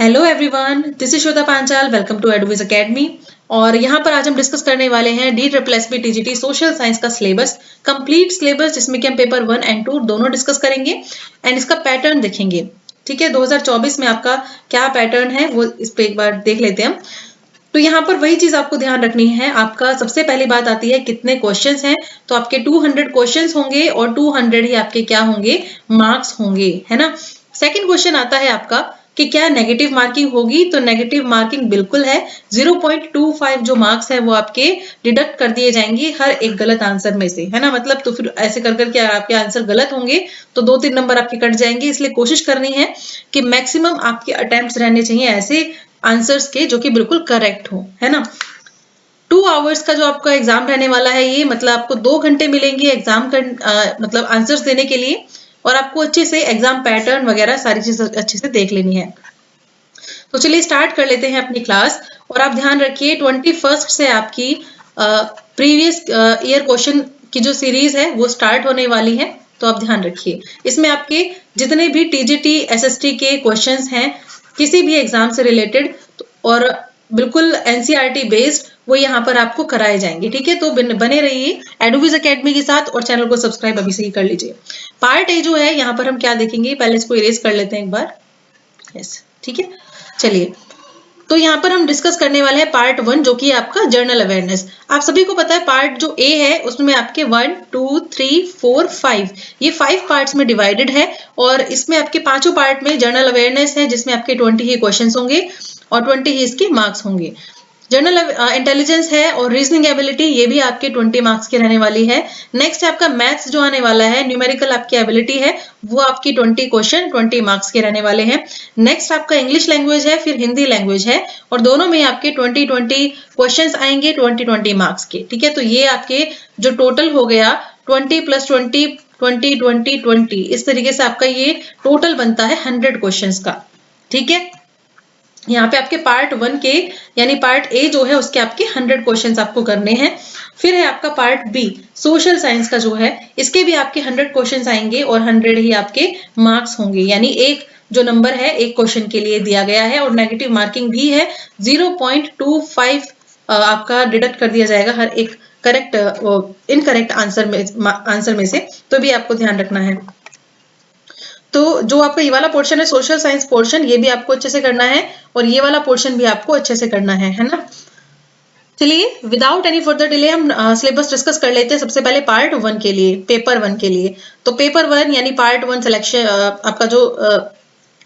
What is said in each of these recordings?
Hello everyone, this is Shweta Panchal. Welcome to Edwiz academy. और यहाँ पर आज हम डिस्कस करने वाले हैं DSSB TGT सोशल साइंस का सिलेबस, कंप्लीट सिलेबस, जिसमें कि हम पेपर 1 एंड 2 दोनों डिस्कस करेंगे एंड इसका पैटर्न देखेंगे। ठीक है, 2024 में आपका क्या पैटर्न है वो इस पे एक बार देख लेते हैं हम। तो यहाँ पर वही चीज आपको ध्यान रखनी है। आपका सबसे पहली बात आती है कितने क्वेश्चंस हैं। तो आपके 200 क्वेश्चंस होंगे और 200 ही आपके क्या होंगे, मार्क्स होंगे, है ना। सेकंड क्वेश्चन आता है आपका कि क्या नेगेटिव मार्किंग होगी। तो नेगेटिव मार्किंग बिल्कुल है। 0.25 जो मार्क्स है वो आपके डिडक्ट कर दिए जाएंगे हर एक गलत आंसर में से, है ना। मतलब तो फिर ऐसे कर करके आपके आंसर गलत होंगे तो 2-3 नंबर आपके कट जाएंगे। इसलिए कोशिश करनी है कि मैक्सिमम आपके अटेम्प्ट्स रहने चाहिए ऐसे आंसर्स के जो कि बिल्कुल करेक्ट हो, है ना। 2 आवर्स का जो आपका एग्जाम रहने वाला है, ये मतलब आपको 2 घंटे मिलेंगे एग्जाम कर मतलब आंसर्स देने के लिए, और आपको अच्छे से एग्जाम पैटर्न वगैरह सारी चीज अच्छे से देख लेनी है। तो चलिए स्टार्ट कर लेते हैं अपनी क्लास। और आप ध्यान रखिए 21 से आपकी प्रीवियस ईयर क्वेश्चन की जो सीरीज है वो स्टार्ट होने वाली है। तो आप ध्यान रखिए, इसमें आपके जितने भी TGT SST के क्वेश्चंस हैं किसी भी एग्जाम से रिलेटेड और बिल्कुल NCERT बेस्ड, वो यहाँ पर आपको कराए जाएंगे। ठीक है, तो बने रहिए एडविज एकेडमी के साथ और चैनल को सब्सक्राइब अभी से ही कर लीजिए। पार्ट ए जो है यहाँ पर हम क्या देखेंगे, पहले इसको इरेज कर लेते हैं एक बार। यस, ठीक है, चलिए। तो यहाँ पर हम डिस्कस करने वाले हैं पार्ट 1 जो कि आपका जर्नल अवेयरनेस। आप सभी को पता है पार्ट जो ए है उसमें आपके 1, 2, 3, 4, 5 ये 5 पार्ट्स में डिवाइडेड है। और इसमें आपके पांचों पार्ट में जर्नल अवेयरनेस है जिसमें आपके 20 ही क्वेश्चंस होंगे और 20 ही इसके मार्क्स होंगे। जनरल इंटेलिजेंस है और रीजनिंग एबिलिटी, ये भी आपके 20 मार्क्स की रहने वाली है। नेक्स्ट आपका मैथ्स जो आने वाला है, न्यूमेरिकल आपकी एबिलिटी है, वो आपकी 20 क्वेश्चन 20 मार्क्स के रहने वाले हैं। नेक्स्ट आपका इंग्लिश लैंग्वेज है, फिर हिंदी लैंग्वेज है, और दोनों में आपके 20 क्वेश्चंस आएंगे 20 मार्क्स के। ठीक है, तो ये आपके जो टोटल हो गया 20 + 20 20 20 20, इस तरीके से आपका ये टोटल बनता है 100 क्वेश्चंस का। ठीक है, यहाँ पे आपके पार्ट 1 के यानी पार्ट ए जो है उसके आपके 100 क्वेश्चंस आपको करने हैं। फिर है आपका पार्ट बी सोशल साइंस का जो है, इसके भी आपके 100 क्वेश्चंस आएंगे और 100 ही आपके मार्क्स होंगे। यानी एक जो नंबर है एक क्वेश्चन के लिए दिया गया है और नेगेटिव मार्किंग भी है। 0.25 आपका डिडक्ट कर दिया जाएगा हर एक करेक्ट इनकरेक्ट आंसर में से। तो भी आपको ध्यान रखना है। तो जो आपका ये वाला पोर्शन है सोशल साइंस पोर्शन, ये भी आपको अच्छे से करना है और ये वाला पोर्शन भी आपको अच्छे से करना है ना। चलिए विदाउट एनी फर्दर डिले हम सिलेबस डिस्कस कर लेते हैं। सबसे पहले पार्ट 1 के लिए, पेपर 1 के लिए। तो पेपर 1 यानी पार्ट 1 सिलेक्शन आपका जो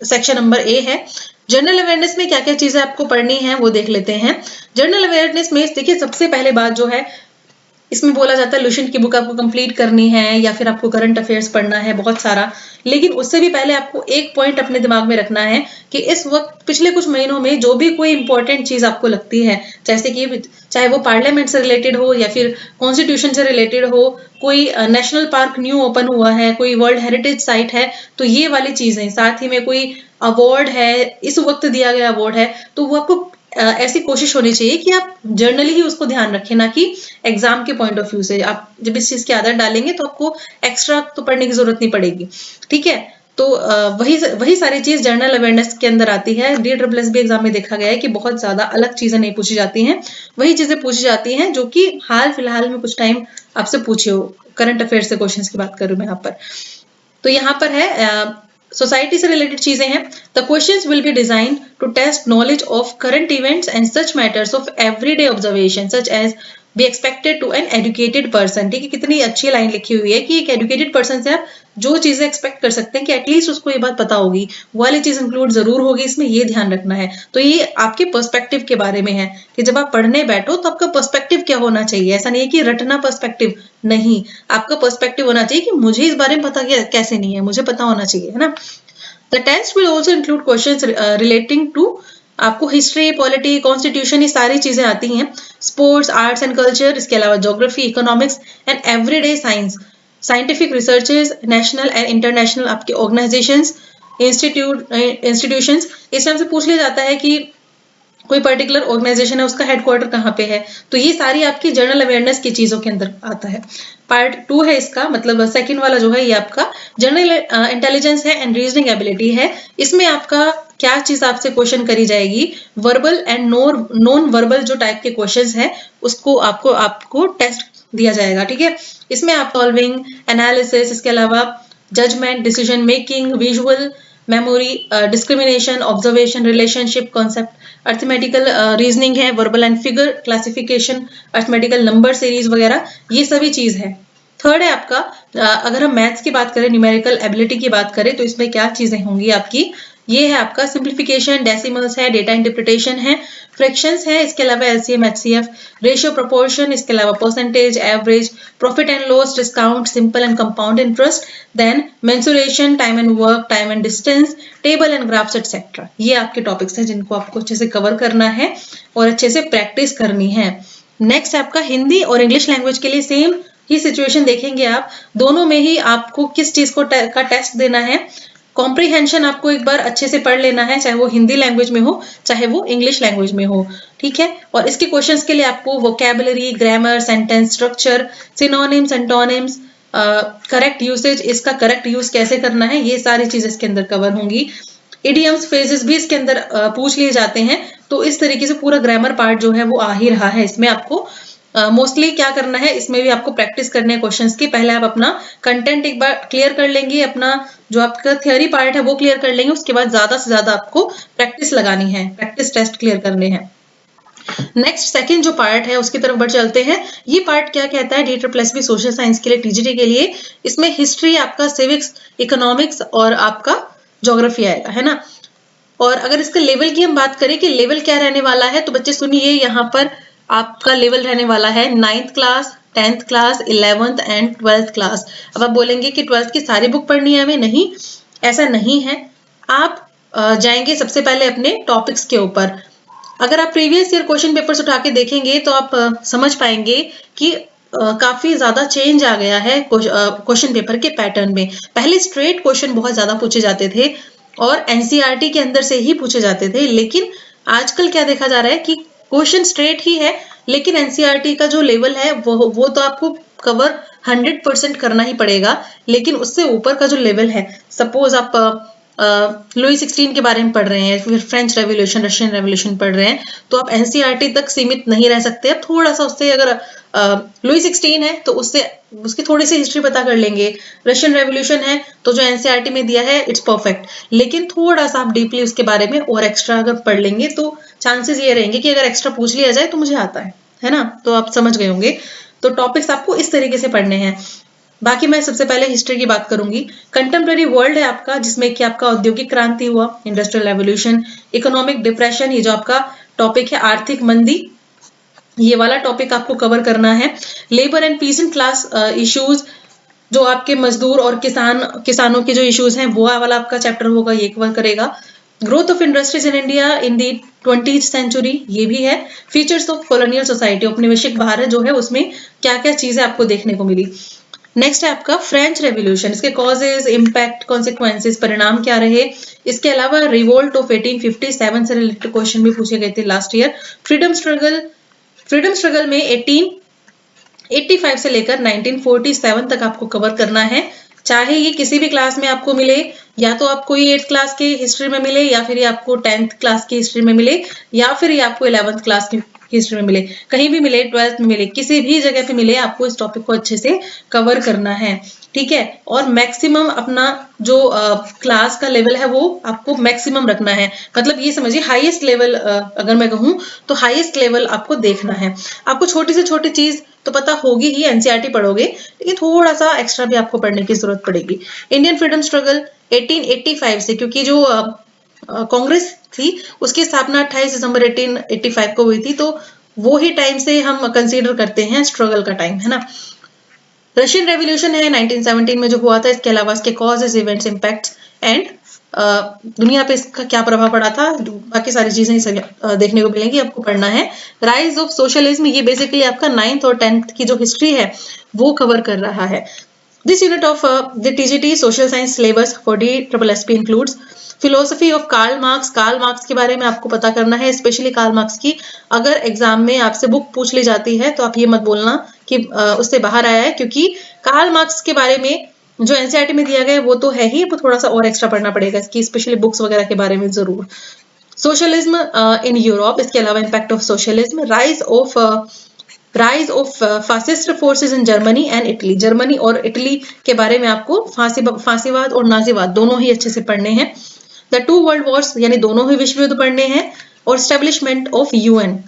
सेक्शन नंबर ए है, जनरल अवेयरनेस में क्या क्या चीजें आपको पढ़नी है वो देख लेते हैं। जनरल अवेयरनेस में देखिए सबसे पहले बात जो है, इसमें बोला जाता है लुसेंट की बुक आपको कंप्लीट करनी है या फिर आपको करंट अफेयर्स पढ़ना है बहुत सारा। लेकिन उससे भी पहले आपको एक पॉइंट अपने दिमाग में रखना है कि इस वक्त पिछले कुछ महीनों में जो भी कोई इंपॉर्टेंट चीज आपको लगती है, जैसे कि चाहे वो पार्लियामेंट से रिलेटेड हो या फिर कॉन्स्टिट्यूशन से रिलेटेड हो, कोई नेशनल पार्क न्यू ओपन हुआ है, कोई वर्ल्ड हेरिटेज साइट है, तो ये वाली चीजें, साथ ही में कोई अवार्ड है, इस वक्त दिया गया अवार्ड है, तो वो आपको ऐसी कोशिश होनी चाहिए कि आप जर्नली ही उसको ध्यान रखें, ना कि एग्जाम के पॉइंट ऑफ व्यू से। आप जब इस चीज की आदत डालेंगे तो आपको एक्स्ट्रा तो पढ़ने की जरूरत नहीं पड़ेगी। ठीक है, तो वही सारी चीज जर्नल अवेयरनेस के अंदर आती है। DSSB एग्जाम में देखा गया है कि बहुत ज्यादा अलग चीजें नहीं पूछी जाती हैं, वही चीजें पूछी जाती हैं जो कि हाल फिलहाल में कुछ टाइम आपसे पूछे हो। करंट अफेयर से क्वेश्चन की बात करूं मैं यहाँ पर। तो यहाँ पर है सोसाइटी से रिलेटेड चीजें हैं। The questions will be design to test knowledge of current events and such matters of everyday observation such as be expected to an educated person. ठीक है, कितनी अच्छी लाइन लिखी हुई है कि एक एजुकेटेड पर्सन से आप जो चीजें एक्सपेक्ट कर सकते हैं कि एटलीस्ट उसको ये बात पता होगी, वो वाली चीज इंक्लूड जरूर होगी इसमें, ये ध्यान रखना है। तो ये आपके पर्सपेक्टिव के बारे में है कि जब आप पढ़ने बैठो तो आपका पर्सपेक्टिव क्या होना चाहिए। ऐसा नहीं है कि रटना पर्सपेक्टिव, नहीं, आपका पर्सपेक्टिव होना चाहिए कि मुझे इस बारे में पता कैसे नहीं है, मुझे पता होना चाहिए, है ना। The test will also include questions relating to आपको हिस्ट्री, पॉलिटी, कॉन्स्टिट्यूशन, ये सारी चीजें आती हैं। स्पोर्ट्स, आर्ट्स एंड कल्चर, इसके अलावा geography, economics and everyday science, scientific researches, national and international आपके ऑर्गेनाइजेशंस, इंस्टीट्यूशंस। इस टाइम से पूछ लिया जाता है कि कोई पर्टिकुलर ऑर्गेनाइजेशन है उसका हेडक्वार्टर कहाँ पे है, तो ये सारी आपकी जनरल अवेयरनेस की चीजों के अंदर आता है। पार्ट 2 है इसका, मतलब सेकंड वाला जो है ये आपका जनरल इंटेलिजेंस है एंड रीजनिंग एबिलिटी है। इसमें आपका क्या चीज आपसे क्वेश्चन करी जाएगी, वर्बल एंड नॉन वर्बल जो टाइप के क्वेश्चंस है उसको आपको टेस्ट दिया जाएगा। ठीक है, इसमें आप सॉल्विंग, एनालिसिस, इसके अलावा judgment, decision making, visual memory, discrimination, observation, relationship concept, arithmetical reasoning है, verbal and figure classification, arithmetical number series वगैरह, ये सभी चीज है। थर्ड है आपका अगर हम मैथ्स की बात करें, न्यूमेरिकल एबिलिटी की बात करें, तो इसमें क्या चीजें होंगी आपकी, ये है आपका सिंप्लीफिकेशन, डेसिमल्स है, डेटा इंटरप्रिटेशन है, फ्रैक्शंस है, इसके अलावा एलसीएम, एचसीएफ, रेशियो, प्रोपोर्शन, इसके अलावा percentage, average, profit and loss, discount, simple and compound interest, then mensuration, time and work, time and distance, table and graphs etcetera. ये आपके topics हैं जिनको आपको अच्छे से कवर करना है और अच्छे से प्रैक्टिस करनी है। नेक्स्ट आपका हिंदी और इंग्लिश लैंग्वेज के लिए सेम ही सिचुएशन देखेंगे आप, दोनों में ही आपको किस चीज को का टेस्ट देना है। कॉम्प्रीहेंशन आपको एक बार अच्छे से पढ़ लेना है, चाहे वो हिंदी लैंग्वेज में हो चाहे वो इंग्लिश लैंग्वेज में हो। ठीक है, और इसके क्वेश्चंस के लिए आपको vocabulary, grammar, sentence structure, synonyms, antonyms, correct usage, इसका करेक्ट यूज कैसे करना है, ये सारी चीजें इसके अंदर कवर होंगी। इडियम्स, फ्रेजेस भी इसके अंदर पूछ लिए जाते हैं, तो इस तरीके से पूरा ग्रामर पार्ट जो है वो आ ही रहा है। इसमें आपको मोस्टली क्या करना है, इसमें भी आपको प्रैक्टिस करने हैं क्वेश्चंस की। पहले आप अपना कंटेंट एक बार क्लियर कर लेंगे, अपना जो आपका थियोरी पार्ट है वो क्लियर कर लेंगे, उसके बाद ज्यादा से ज्यादा आपको प्रैक्टिस लगानी है, प्रैक्टिस टेस्ट क्लियर करने हैं। नेक्स्ट सेकंड जो पार्ट है उसकी तरफ बढ़ चलते हैं। ये पार्ट क्या कहता है, DSSS सोशल साइंस के लिए, टीजीटी के लिए, इसमें हिस्ट्री, आपका सिविक्स, इकोनॉमिक्स और आपका ज्योग्राफी आएगा, है ना। और अगर इसके लेवल की हम बात करें कि लेवल क्या रहने वाला है, तो बच्चे सुनिए, यहाँ पर आपका लेवल रहने वाला है 9th class, 10th class, 11th and 12th class. अब आप बोलेंगे कि 12th की सारी बुक पढ़नी है हमें, नहीं, ऐसा नहीं है। आप जाएंगे सबसे पहले अपने टॉपिक्स के ऊपर। अगर आप प्रीवियस ईयर क्वेश्चन पेपर्स उठा के देखेंगे तो आप समझ पाएंगे कि काफी ज्यादा चेंज आ गया है क्वेश्चन पेपर के पैटर्न में। पहले स्ट्रेट क्वेश्चन बहुत ज्यादा पूछे जाते थे और एनसीईआरटी के अंदर से ही पूछे जाते थे, लेकिन आजकल क्या देखा जा रहा है कि क्वेश्चन स्ट्रेट ही है, लेकिन एनसीईआरटी का जो लेवल है वो तो आपको कवर 100% करना ही पड़ेगा, लेकिन उससे ऊपर का जो लेवल है, सपोज आप लुई 16 के बारे में पढ़ रहे हैं, फिर फ्रेंच रेवोल्यूशन, रशियन रेवोल्यूशन पढ़ रहे हैं, तो आप एनसीईआरटी तक सीमित नहीं रह सकते। अब थोड़ा सा उससे, अगर लुई 16 है तो उससे उसकी थोड़ी सी हिस्ट्री पता कर लेंगे, रशियन रेवोल्यूशन है तो जो एनसीईआरटी में दिया है इट्स परफेक्ट, लेकिन थोड़ा सा आप डीपली उसके बारे में और एक्स्ट्रा अगर पढ़ लेंगे तो चांसेस ये रहेंगे कि अगर एक्स्ट्रा पूछ लिया जाए तो मुझे आता है ना, तो आप समझ गए होंगे। तो टॉपिक्स आपको इस तरीके से पढ़ने हैं। बाकी मैं सबसे पहले हिस्ट्री की बात करूंगी। कंटेम्प्रेरी वर्ल्ड है आपका, जिसमें कि आपका औद्योगिक क्रांति हुआ, इंडस्ट्रियल रेवोल्यूशन, इकोनॉमिक डिप्रेशन, ये जो आपका टॉपिक है, आर्थिक मंदी, ये वाला टॉपिक आपको कवर करना है। Labour and pheasant class issues, जो आपके मजदूर और किसानों के जो इश्यूज हैं वो वाला आपका चैप्टर होगा, ये कवर करेगा। Growth of industries in India in the 20th century, ये भी है। फीचर्स ऑफ कॉलोनियल सोसाइटी, औपनिवेशिक भारत जो है उसमें क्या क्या चीजें आपको देखने को मिली। नेक्स्ट है आपका फ्रेंच रेवोल्यूशन, इसके कॉजेज, इम्पैक्ट, कॉन्सिक्वेंसेज, परिणाम क्या रहे। इसके अलावा रिवोल्ट ऑफ 1857 से रिलेटेड क्वेश्चन भी पूछे गए थे लास्ट ईयर। फ्रीडम स्ट्रगल में 1885 से लेकर 1947 तक आपको कवर करना है, चाहे ये किसी भी क्लास में आपको मिले, या तो आपको ये 8th क्लास की हिस्ट्री में मिले, या फिर ये आपको 10th क्लास की हिस्ट्री में मिले, या फिर ये आपको 11th क्लास की हिस्ट्री में मिले, कहीं भी मिले, 12th में मिले, किसी भी जगह पे मिले, आपको इस टॉपिक को अच्छे से कवर करना है। ठीक है, और मैक्सिमम अपना जो क्लास का लेवल है वो आपको मैक्सिमम रखना है, मतलब ये समझिए हाईएस्ट लेवल, अगर मैं कहूँ तो हाईएस्ट लेवल आपको देखना है। आपको छोटी से छोटी चीज तो पता होगी ही, एनसीईआरटी पढ़ोगे, लेकिन थोड़ा सा एक्स्ट्रा भी आपको पढ़ने की जरूरत पड़ेगी। इंडियन फ्रीडम स्ट्रगल 1885 से, क्योंकि जो कांग्रेस थी उसकी स्थापना 28 दिसंबर 1885 को हुई थी, तो वो ही टाइम से हम कंसीडर करते हैं स्ट्रगल का टाइम, है ना। रशियन रेवोल्यूशन है 1917 में जो हुआ था, इसके अलावा इसके कॉजेज, इवेंट्स, इम्पैक्ट्स एंड दुनिया पे इसका क्या प्रभाव पड़ा था, बाकी सारी चीजें देखने को मिलेंगी, आपको पढ़ना है। राइज ऑफ सोशलिज्म, ये बेसिकली आपका 9th और 10th की जो हिस्ट्री है वो कवर कर रहा है। This unit of the TGT social science syllabus for DSSP includes philosophy of Karl Marx. Karl Marx के बारे में आपको पता करना है, स्पेशली कार्ल मार्क्स की अगर एग्जाम में आपसे बुक पूछ ली जाती है तो आप ये मत बोलना कि उससे बाहर आया है, क्योंकि कार्ल मार्क्स के बारे में जो एनसीईआरटी में दिया गया है वो तो है ही, वो थोड़ा सा और एक्स्ट्रा पढ़ना पड़ेगा इसकी, स्पेशली बुक्स वगैरह के बारे में जरूर। सोशलिज्म इन यूरोप, इसके अलावा impact of socialism, rise of fascist forces in Germany and Italy, Germany और इटली के बारे में आपको फांसीवाद और नाजीवाद दोनों ही अच्छे से पढ़ने हैं। द टू वर्ल्ड वॉर्स, यानी दोनों ही विश्व युद्ध पढ़ने हैं। और स्टेब्लिशमेंट ऑफ यूएन,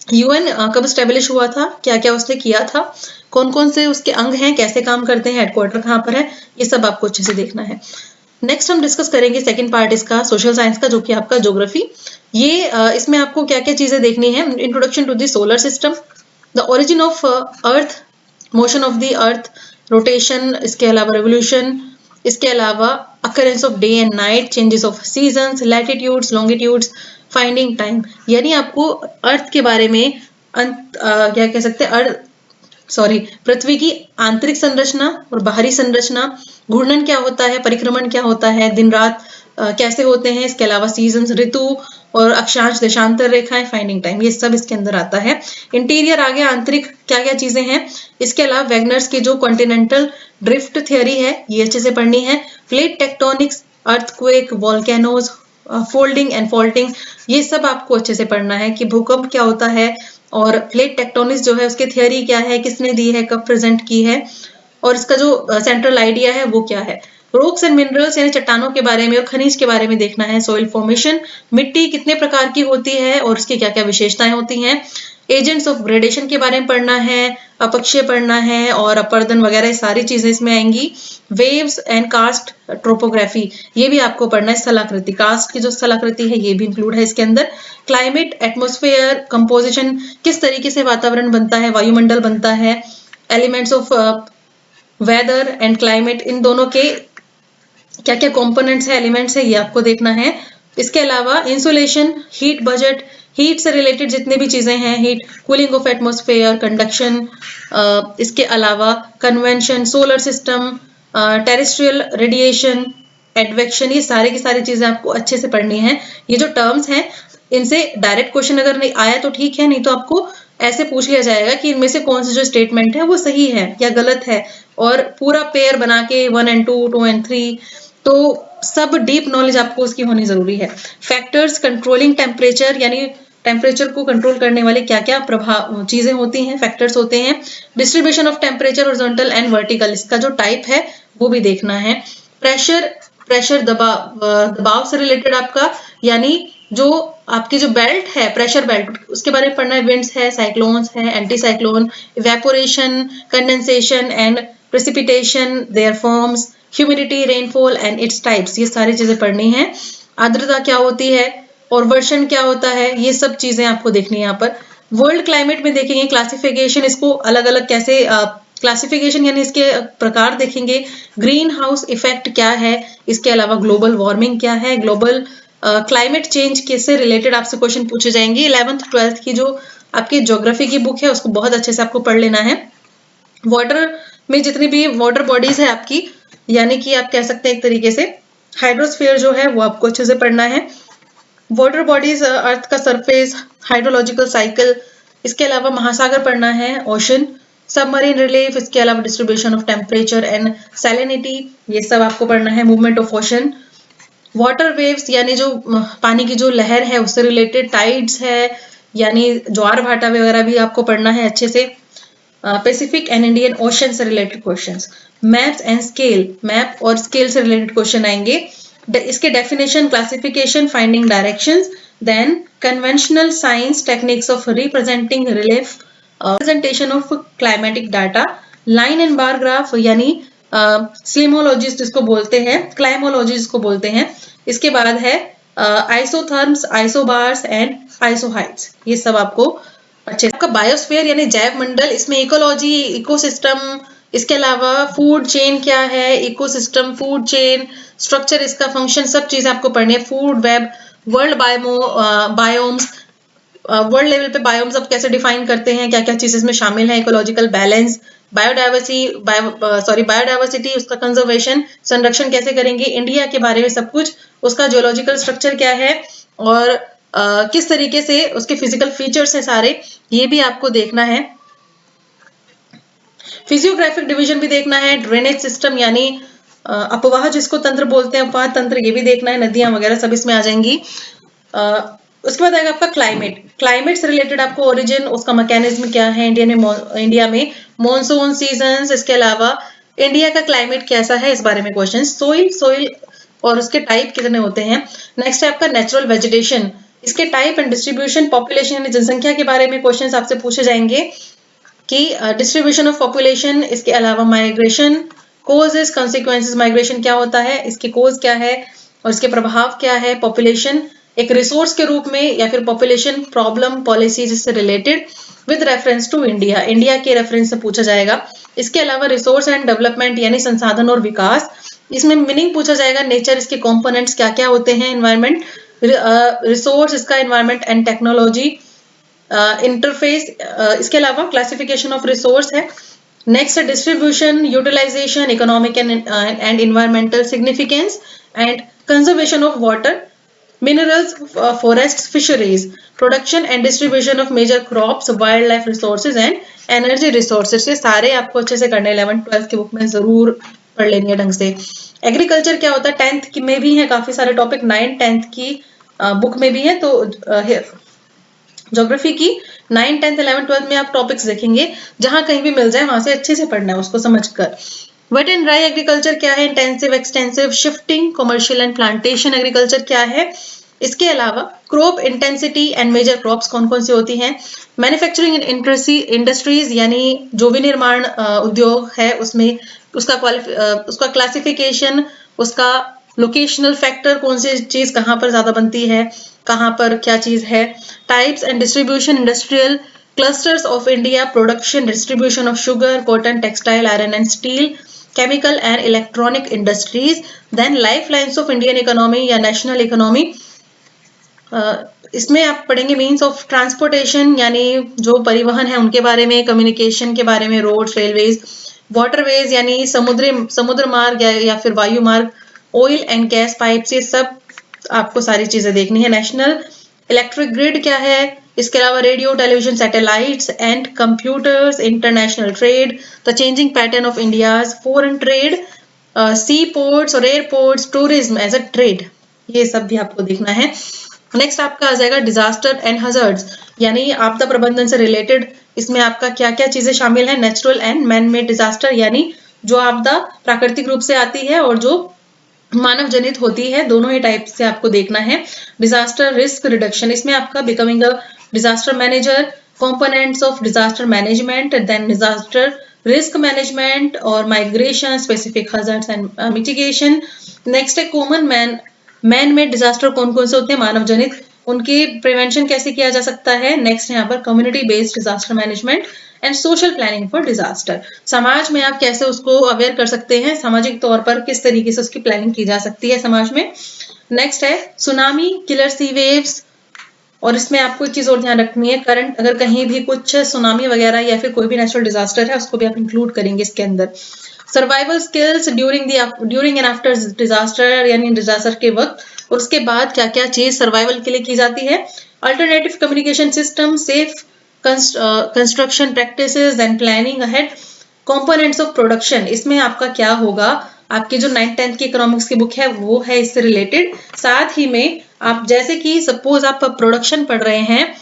यूएन कब स्टेब्लिश हुआ था, क्या क्या उसने किया था, कौन कौन से उसके अंग हैं, कैसे काम करते हैं, हेडक्वार्टर कहाँ पर है, ये सब आपको अच्छे से देखना है। नेक्स्ट हम डिस्कस करेंगे सेकंड पार्ट इसका सोशल साइंस का, जो कि आपका ज्योग्राफी। ये इसमें आपको क्या क्या चीजें देखनी है। Introduction to the solar system, the origin of earth, motion of the earth, rotation, इसके अलावा रेवोल्यूशन, इसके अलावा occurrence of day and night, changes of seasons, latitudes, longitudes, finding time, यानी आपको अर्थ के बारे में क्या कह सकते हैं, पृथ्वी की आंतरिक संरचना और बाहरी संरचना, घूर्णन क्या होता है, परिक्रमण क्या होता है, दिन रात कैसे होते हैं, इसके अलावा सीजन्स, ऋतु और अक्षांश, देशांतर रेखाएं, फाइंडिंग टाइम, ये सब इसके अंदर आता है। इंटीरियर आ गया, आंतरिक क्या क्या चीजें हैं। इसके अलावा वैगनर्स की जो कॉन्टिनेंटल ड्रिफ्ट थ्योरी है ये अच्छे से पढ़नी है। Plate tectonics, earthquake, volcanoes, folding and faulting, ये सब आपको अच्छे से पढ़ना है कि भूकंप क्या होता है और प्लेट टेक्टोनिक्स जो है उसकी थियरी क्या है, किसने दी है, कब प्रेजेंट की है, और इसका जो सेंट्रल आइडिया है वो क्या है। रॉक्स एंड मिनरल्स, यानी चट्टानों के बारे में और खनिज के बारे में देखना है। सॉइल फॉर्मेशन, मिट्टी कितने प्रकार की होती है और उसकी क्या क्या विशेषताएं होती हैं। एजेंट्स ऑफ ग्रेडेशन के बारे में पढ़ना है, अपक्षय पढ़ना है और अपर्दन वगैरह सारी चीजें इसमें आएंगी। वेव्स एंड कास्ट ट्रोपोग्राफी, ये भी आपको पढ़ना है। स्थलाकृति, कास्ट की जो स्थलाकृति है ये भी इंक्लूड है इसके अंदर। क्लाइमेट, एटमॉस्फेयर, कंपोजिशन, किस तरीके से वातावरण बनता है, वायुमंडल बनता है। Elements of weather and climate, इन दोनों के क्या क्या कंपोनेंट्स है, एलिमेंट्स है, ये आपको देखना है। इसके अलावा इंसुलेशन, हीट बजट, हीट से रिलेटेड जितने भी चीजें हैं, heat, cooling of atmosphere, conduction, इसके अलावा convention, solar system, terrestrial radiation, advection, ये सारे की सारी चीजें आपको अच्छे से पढ़नी है। ये जो टर्म्स हैं इनसे डायरेक्ट क्वेश्चन अगर नहीं आया तो ठीक है, नहीं तो आपको ऐसे पूछ लिया जाएगा कि इनमें से कौन सा जो स्टेटमेंट है वो सही है या गलत है, और पूरा पेयर बना के 1 and 2, 2 and 3, तो सब डीप नॉलेज आपको उसकी होनी जरूरी है। फैक्टर्स कंट्रोलिंग टेम्परेचर, यानी टेम्परेचर को कंट्रोल करने वाले क्या क्या प्रभाव चीजें होती हैं, फैक्टर्स होते हैं। Distribution of temperature horizontal and vertical, इसका जो टाइप है वो भी देखना है। प्रेशर दबाव से रिलेटेड आपका, यानी जो आपकी जो बेल्ट है, प्रेशर बेल्ट, उसके बारे में पढ़ना है। विंड्स है, साइक्लोन्स है, anti cyclone, evaporation, condensation and precipitation, their forms, humidity, rainfall and its types, ये सारी चीजें पढ़नी है। आर्द्रता क्या होती है और वर्षण क्या होता है, ये सब चीजें आपको देखनी है यहाँ पर। वर्ल्ड क्लाइमेट में देखेंगे क्लासिफिकेशन, इसको अलग अलग कैसे क्लासिफिकेशन यानी इसके प्रकार देखेंगे। ग्रीन हाउस इफेक्ट क्या है, इसके अलावा ग्लोबल वार्मिंग क्या है, ग्लोबल क्लाइमेट चेंज किससे रिलेटेड आपसे क्वेश्चन पूछे जाएंगे। 11th 12th की जो आपकी ज्योग्राफी की बुक है उसको बहुत अच्छे से आपको पढ़ लेना है। वाटर में जितनी भी वाटर बॉडीज है आपकी, यानी कि आप कह सकते हैं एक तरीके से हाइड्रोस्फीयर जो है वो आपको अच्छे से पढ़ना है। वाटर बॉडीज, अर्थ का सरफेस, हाइड्रोलॉजिकल साइकिल, इसके अलावा महासागर पढ़ना है, ओशन, सबमरीन रिलीफ, इसके अलावा distribution of temperature and salinity, ये सब आपको पढ़ना है। Movement of ocean, water waves यानी जो पानी की जो लहर है उससे रिलेटेड, टाइड्स है यानी ज्वार भाटा वगैरह भी आपको पढ़ना है अच्छे से। पैसिफिक एंड इंडियन ओशन से related questions. Maps and scale, map और स्केल से रिलेटेड क्वेश्चन आएंगे। इसके definition, classification, finding directions, then conventional signs, techniques of representing relief, presentation of climatic data, line and bar graph यानी स्लीमोलॉजी जिसको बोलते हैं, क्लाइमोलॉजी जिसको बोलते हैं। इसके बाद है आइसोथर्म्स, आइसोबार्स एंड आइसोहाइट्स, ये सब आपको अच्छे। आपका बायोस्फीयर यानी जैव मंडल, इसमें इकोलॉजी, इकोसिस्टम, इसके अलावा फूड चेन क्या है, इकोसिस्टम, फूड चेन, स्ट्रक्चर, इसका फंक्शन, सब चीज आपको पढ़नी है। Food web, world biomes, world level पे बायोम्स अब कैसे डिफाइन करते हैं, क्या क्या चीज इसमें शामिल है। इकोलॉजिकल बैलेंस, बायोडाइवर्सिटी, उसका कंजर्वेशन, संरक्षण कैसे करेंगे। इंडिया के बारे में सब कुछ, उसका जियोलॉजिकल स्ट्रक्चर क्या है और किस तरीके से उसके फिजिकल फीचर्स हैं सारे, ये भी आपको देखना है। फिजियोग्राफिक डिवीजन भी देखना है, ड्रेनेज सिस्टम यानी अपवाह जिसको तंत्र बोलते हैं, अपवाह तंत्र ये भी देखना है, नदियां वगैरह सब इसमें आ जाएंगी। उसके बाद आएगा आपका क्लाइमेट, क्लाइमेट से रिलेटेड आपको ओरिजिन, उसका मैकेनिज्म क्या है, इंडिया में मॉनसून सीजन्स, इसके अलावा इंडिया का क्लाइमेट कैसा है इस बारे में क्वेश्चन, सोइल और उसके टाइप कितने होते हैं। नेक्स्ट है आपका नेचुरल वेजिटेशन, इसके टाइप एंड डिस्ट्रीब्यूशन, पॉपुलेशन यानी जनसंख्या के बारे में क्वेश्चन आपसे पूछे जाएंगे कि डिस्ट्रीब्यूशन ऑफ पॉपुलेशन, इसके अलावा माइग्रेशन, कोजेस कॉन्सिक्वेंसेस, माइग्रेशन क्या होता है, इसके कोज क्या है और इसके प्रभाव क्या है, पॉपुलेशन एक रिसोर्स के रूप में या फिर पॉपुलेशन प्रॉब्लम पॉलिसीज से related with reference to India, India के रेफरेंस से पूछा जाएगा। इसके अलावा रिसोर्स एंड डेवलपमेंट यानी संसाधन और विकास, इसमें मीनिंग पूछा जाएगा, नेचर इसके कंपोनेंट्स क्या क्या होते हैं, एनवायरमेंट, रिसोर्स इसका एनवायरमेंट एंड टेक्नोलॉजी, इंटरफेस, इसके अलावा क्लासिफिकेशन ऑफ रिसोर्स है। नेक्स्ट है distribution, utilization, economic and environmental significance and conservation of water, minerals, forests, fisheries, production and distribution of major crops, wildlife resources and energy resources। ये सारे आपको अच्छे से करने 11th-12th की बुक में जरूर पढ़ लेंगे ढंग से। एग्रीकल्चर क्या होता है 10th की में भी है, काफी सारे टॉपिक 9th-10th की बुक में भी है, तो ज्योग्राफी की 9th, 10th, 11th, 12th में आप टॉपिक्स देखेंगे, जहां कहीं भी मिल जाए वहां से अच्छे से पढ़ना है उसको समझकर। वेट एंड ड्राई एग्रीकल्चर क्या है, intensive, extensive, shifting, commercial and plantation agriculture क्या है, इसके अलावा crop intensity and major crops कौन कौन सी होती हैं, मैन्युफैक्चरिंग इंडस्ट्रीज यानी जो भी निर्माण उद्योग है उसमें उसका क्लासिफिकेशन, उसका लोकेशनल फैक्टर, कौन सी चीज कहाँ पर ज्यादा बनती है, कहाँ पर क्या चीज है, types and distribution, industrial clusters of India, production distribution of sugar, cotton, textile, iron and steel, chemical and electronic industries, then life lines of Indian economy या नेशनल इकोनॉमी। इसमें आप पढ़ेंगे मीन्स ऑफ ट्रांसपोर्टेशन यानी जो परिवहन है उनके बारे में, कम्युनिकेशन के बारे में, रोड, रेलवेज, वाटरवेज यानी समुद्र मार्ग या फिर वायु मार्ग, ऑयल एंड गैस पाइप्स, ये सब आपको सारी चीजें देखनी है। नेशनल इलेक्ट्रिक ग्रिड क्या है, इसके अलावा radio, television, satellites and computers, international trade, the changing pattern of India's foreign trade, sea ports और airports, tourism as a trade, ये सब भी आपको देखना है। नेक्स्ट आपका आ जाएगा डिजास्टर एंड हजार्ड्स यानी आपदा प्रबंधन से रिलेटेड, इसमें आपका क्या क्या चीजें शामिल है, natural and man made disaster यानी जो आपदा प्राकृतिक रूप से आती है और जो मानव जनित होती है, दोनों ही टाइप से आपको देखना है। डिजास्टर रिस्क रिडक्शन, इसमें आपका becoming a disaster manager, components of disaster management, then disaster risk management और migration, specific hazards and mitigation. Next है कॉमन मैन मेड डिजास्टर कौन कौन से होते हैं, मानव जनित, उनकी प्रिवेंशन कैसे किया जा सकता है। नेक्स्ट है यहाँ पर community based disaster management and social planning for disaster, समाज में आप कैसे उसको अवेयर कर सकते हैं, सामाजिक तौर पर किस तरीके से उसकी प्लानिंग की जा सकती है समाज में। नेक्स्ट है सुनामी, किलर सी वेव्स, और इसमें आपको एक चीज और ध्यान रखनी है, करंट अगर कहीं भी कुछ सुनामी वगैरह या फिर कोई भी नेचुरल डिजास्टर है उसको भी आप इंक्लूड करेंगे इसके अंदर। Survival skills during and after disaster यानी डिजास्टर के वक्त और उसके बाद क्या क्या चीज सर्वाइवल के लिए की जाती है। Alternative communication system, safe construction practices and planning ahead, components of production, इसमें आपका क्या होगा, आपकी जो 9th-10th की इकोनॉमिक्स की बुक है वो है इससे रिलेटेड। साथ ही में आप जैसे कि सपोज आप प्रोडक्शन पढ़ रहे हैं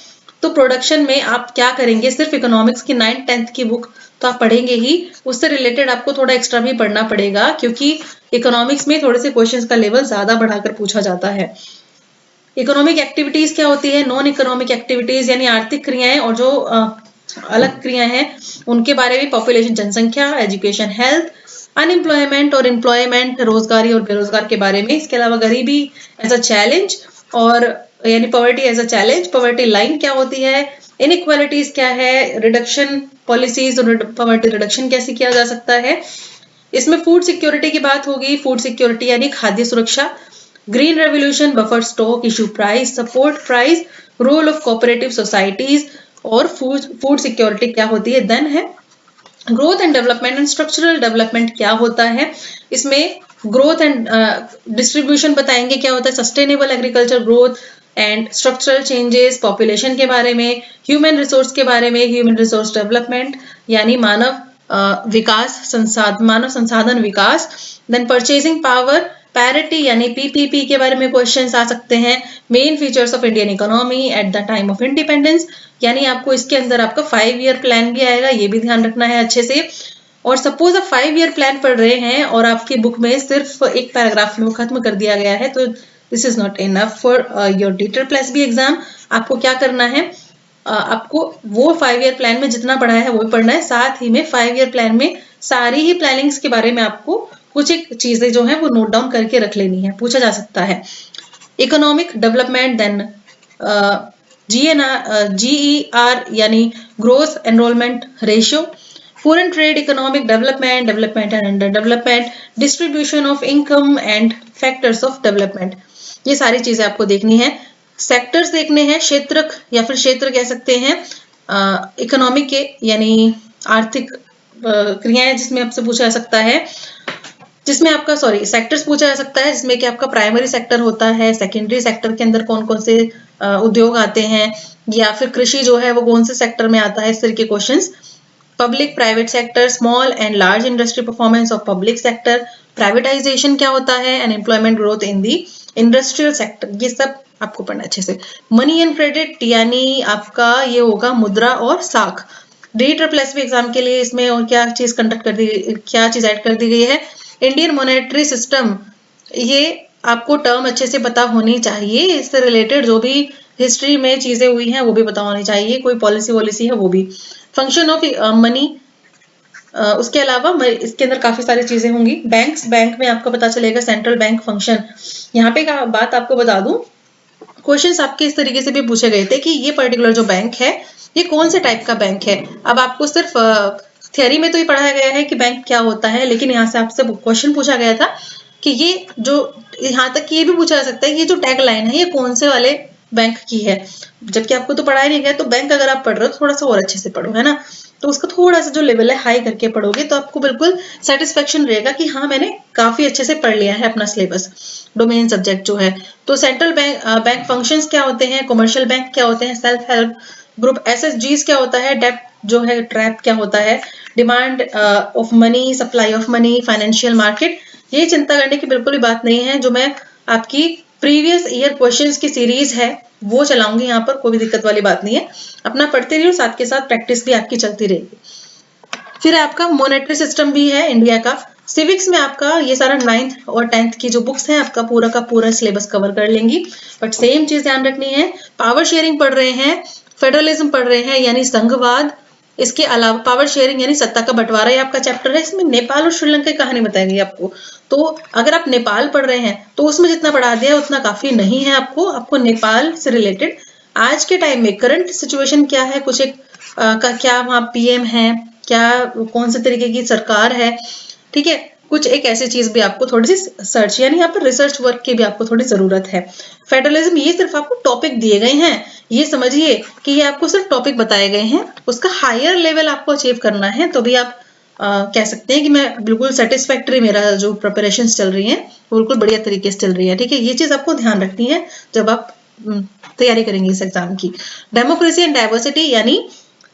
तो प्रोडक्शन में आप क्या करेंगे, सिर्फ इकोनॉमिक्स की 9th-10th की बुक तो आप पढ़ेंगे ही, उससे रिलेटेड आपको थोड़ा एक्स्ट्रा भी पढ़ना पड़ेगा क्योंकि इकोनॉमिक्स में थोड़े से क्वेश्चंस का लेवल ज्यादा बढ़ाकर पूछा जाता है। इकोनॉमिक एक्टिविटीज क्या होती है, नॉन इकोनॉमिक एक्टिविटीज यानी आर्थिक क्रियाएं और जो अलग क्रियाएं हैं उनके बारे में, पॉपुलेशन जनसंख्या, एजुकेशन, हेल्थ, अनएम्प्लॉयमेंट और एम्प्लॉयमेंट, रोजगारी और बेरोजगार के बारे में। इसके अलावा गरीबी एज अ चैलेंज और यानी poverty as a challenge, poverty line क्या होती है, इनइक्वालिटीज क्या है, रिडक्शन पॉलिसीज और पॉवर्टी रिडक्शन कैसे किया जा सकता है। इसमें फूड सिक्योरिटी की बात होगी, फूड सिक्योरिटी यानी खाद्य सुरक्षा, green revolution, buffer stock, issue price, support price, role of cooperative societies और फूड सिक्योरिटी क्या होती है। देन है growth and development and structural development क्या होता है, इसमें ग्रोथ एंड डिस्ट्रीब्यूशन बताएंगे क्या होता है, sustainable agriculture growth and structural changes, population के बारे में, ह्यूमन रिसोर्स के बारे में, ह्यूमन रिसोर्स डेवलपमेंट यानी मानव विकास, मानव संसाधन विकास। देन परचेजिंग पावर पैरिटी यानी पीपीपी के बारे में क्वेश्चंस आ सकते हैं। Main features of Indian economy at the time of independence, यानी आपको इसके अंदर आपका 5 ईयर प्लान भी आएगा, ये भी ध्यान रखना है अच्छे से। और सपोज आप 5 ईयर प्लान पढ़ रहे हैं और आपकी बुक में सिर्फ एक पैराग्राफ में वो खत्म कर दिया गया है, तो this is not enough for your DEET exam. आपको क्या करना है, आपको वो 5 ईयर प्लान में जितना पढ़ा है वो भी पढ़ना है, साथ ही में 5 ईयर प्लान में सारी ही प्लानिंग्स के बारे में आपको कुछ एक चीजें जो है वो नोट डाउन करके रख लेनी है, पूछा जा सकता है। इकोनॉमिक डेवलपमेंट, देन GER यानी growth enrolment ratio, foreign trade, economic development, development and under development, distribution of income and factors of development, ये सारी चीजें आपको देखनी है। सेक्टर्स देखने हैं, क्षेत्र या फिर क्षेत्र कह सकते हैं इकोनॉमिक के, यानी आर्थिक क्रियाएं जिसमें आपसे पूछा जा सकता है, जिसमें आपका सेक्टर्स पूछा जा सकता है, जिसमें कि आपका प्राइमरी सेक्टर होता है, सेकेंडरी सेक्टर के अंदर कौन कौन से उद्योग आते हैं, या फिर कृषि जो है वो कौन से सेक्टर में आता है, इस तरह के questions. Public private sector, small and large industry performance of public sector, privatisation क्या होता है, and employment growth in the industrial sector, ये सब आपको पढ़ना अच्छे से। मनी एंड क्रेडिट यानी आपका ये होगा मुद्रा और साख। DEET एग्जाम के लिए इसमें और क्या चीज ऐड कर दी गई है, इंडियन मॉनेटरी सिस्टम, ये आपको टर्म अच्छे से पता होनी चाहिए, इससे रिलेटेड जो भी हिस्ट्री में चीजें हुई हैं वो भी पता होनी चाहिए, कोई पॉलिसी है वो भी। फंक्शन ऑफ मनी, उसके अलावा इसके अंदर काफी सारी चीजें होंगी। बैंक में आपको पता चलेगा सेंट्रल बैंक फंक्शन। यहाँ पे का बात आपको बता दूं, क्वेश्चंस आपके इस तरीके से भी पूछे गए थे कि ये पर्टिकुलर जो बैंक है ये कौन से टाइप का बैंक है। अब आपको सिर्फ थियरी में तो ये पढ़ाया गया है कि बैंक क्या होता है, लेकिन यहाँ से आपसे क्वेश्चन पूछा गया था कि ये जो, यहाँ तक कि ये भी पूछा जा सकता है कि ये जो टैग लाइन है ये कौन से वाले बैंक की है, जबकि आपको तो पढ़ाया नहीं गया। तो बैंक अगर आप पढ़ रहे हो तो थोड़ा सा और अच्छे से पढ़ो, है ना, तो उसका थोड़ा सा जो लेवल है हाई करके पढ़ोगे तो आपको बिल्कुल सेटिस्फेक्शन रहेगा कि हाँ मैंने काफी अच्छे से पढ़ लिया है अपना सिलेबस, डोमेन सब्जेक्ट जो है। तो सेंट्रल बैंक फंक्शंस क्या होते हैं, कमर्शियल बैंक क्या होते हैं, सेल्फ हेल्प ग्रुप SHGs क्या होता है, डेप्ट जो है ट्रैप क्या होता है, demand of money, supply of money, financial market, ये चिंता करने की बिल्कुल भी बात नहीं है। जो मैं आपकी प्रीवियस ईयर क्वेश्चंस की सीरीज है वो चलाऊंगी यहाँ पर, कोई भी दिक्कत वाली बात नहीं है, अपना पढ़ते रहिए, साथ के साथ प्रैक्टिस भी आपकी चलती रहेगी। फिर आपका मॉनेटरी सिस्टम भी है इंडिया का। सिविक्स में आपका ये सारा 9th और 10th की जो बुक्स हैं आपका पूरा का पूरा सिलेबस कवर कर लेंगी, बट सेम चीज ध्यान रखनी है, पावर शेयरिंग पढ़ रहे हैं, फेडरलिज्म पढ़ रहे हैं यानी संघवाद, इसके अलावा पावर शेयरिंग यानी सत्ता का बंटवारा, ये आपका चैप्टर है, इसमें नेपाल और श्रीलंका की कहानी बताई गई आपको। तो अगर आप नेपाल पढ़ रहे हैं तो उसमें जितना पढ़ा दिया है उतना काफी नहीं है, आपको नेपाल से रिलेटेड आज के टाइम में करंट सिचुएशन क्या है, कुछ एक का क्या वहाँ PM है, क्या कौन से तरीके की सरकार है, ठीक है, कुछ एक ऐसी चीज भी आपको थोड़ी सी सर्च यानी यहाँ पर रिसर्च वर्क की भी आपको थोड़ी जरूरत है। फेडरलिज्म ये सिर्फ आपको टॉपिक दिए गए हैं, ये समझिए कि ये आपको सिर्फ टॉपिक बताए गए हैं, उसका हायर लेवल आपको अचीव करना है, तो भी आप कह सकते हैं कि मैं बिल्कुल सेटिस्फैक्टरी, मेरा जो प्रिपरेशन चल रही है वो बिल्कुल बढ़िया तरीके से चल रही है, ठीक है। ये चीज आपको ध्यान रखनी है जब आप तैयारी करेंगे इस एग्जाम की। डेमोक्रेसी एंड डाइवर्सिटी यानी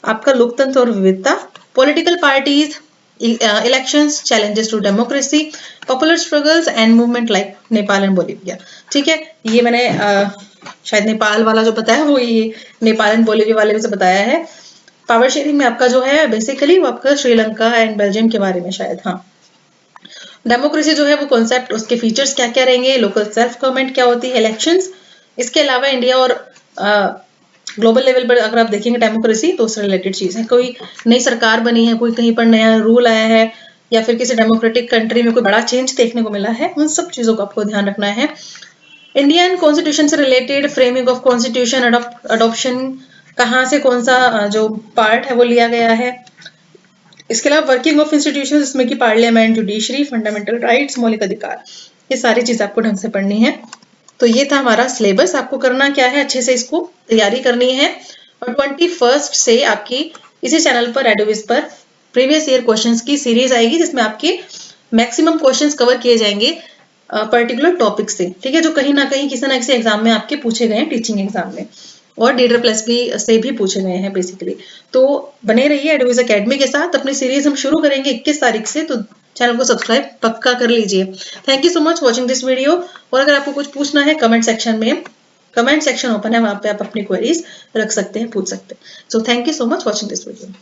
आपका लोकतंत्र और विविधता, political parties, elections, challenges to democracy, popular struggles and movement like Nepal and Bolivia, ठीक है। ये मैंने शायद नेपाल वाला जो बताया वो ये नेपाल एंड बोलिविया वाले में से बताया है। पावर शेयरिंग में आपका जो है बेसिकली वो आपका श्रीलंका एंड बेल्जियम के बारे में शायद, हाँ। डेमोक्रेसी जो है वो कॉन्सेप्ट, उसके फीचर्स क्या क्या रहेंगे, लोकल सेल्फ गवर्नमेंट क्या होती है, इलेक्शंस, इसके अलावा इंडिया और ग्लोबल लेवल पर अगर आप देखेंगे डेमोक्रेसी तो उससे रिलेटेड चीज है, कोई नई सरकार बनी है, कोई कहीं पर नया रूल आया है, या फिर किसी डेमोक्रेटिक कंट्री में कोई बड़ा चेंज देखने को मिला है, उन सब चीजों को आपको ध्यान रखना है। इंडियन कॉन्स्टिट्यूशन से related, framing of constitution, adoption, कहाँ से कौन सा जो पार्ट है वो लिया गया है, इसके अलावा वर्किंग ऑफ इंस्टीट्यूशन जिसमें कि पार्लियामेंट, जुडिशरी, फंडामेंटल राइट्स, मौलिक अधिकार, ये सारी चीज आपको ढंग से पढ़नी है। तो ये था हमारा सिलेबस, आपको करना क्या है, अच्छे से इसको तैयारी करनी है, और 21 से आपकी इसी चैनल पर एडोविज पर प्रीवियस ईयर क्वेश्चंस की सीरीज आएगी, जिसमें आपके मैक्सिमम क्वेश्चंस कवर किए जाएंगे पर्टिकुलर टॉपिक से, ठीक है, जो कहीं ना कहीं किसी ना किसी एग्जाम में आपके पूछे गए हैं टीचिंग एग्जाम में। और DRPLSB से भी पूछे गए हैं बेसिकली। तो बने रहिए एडवाइज एकेडमी के साथ। अपनी सीरीज हम शुरू करेंगे 21 तारीख से, तो चैनल को सब्सक्राइब पक्का कर लीजिए। Thank you so much watching this video. और अगर आपको कुछ पूछना है कमेंट सेक्शन में, कमेंट सेक्शन ओपन है, वहां पे आप अपनी क्वेरीज रख सकते हैं, पूछ सकते हैं। So thank you so much watching this video.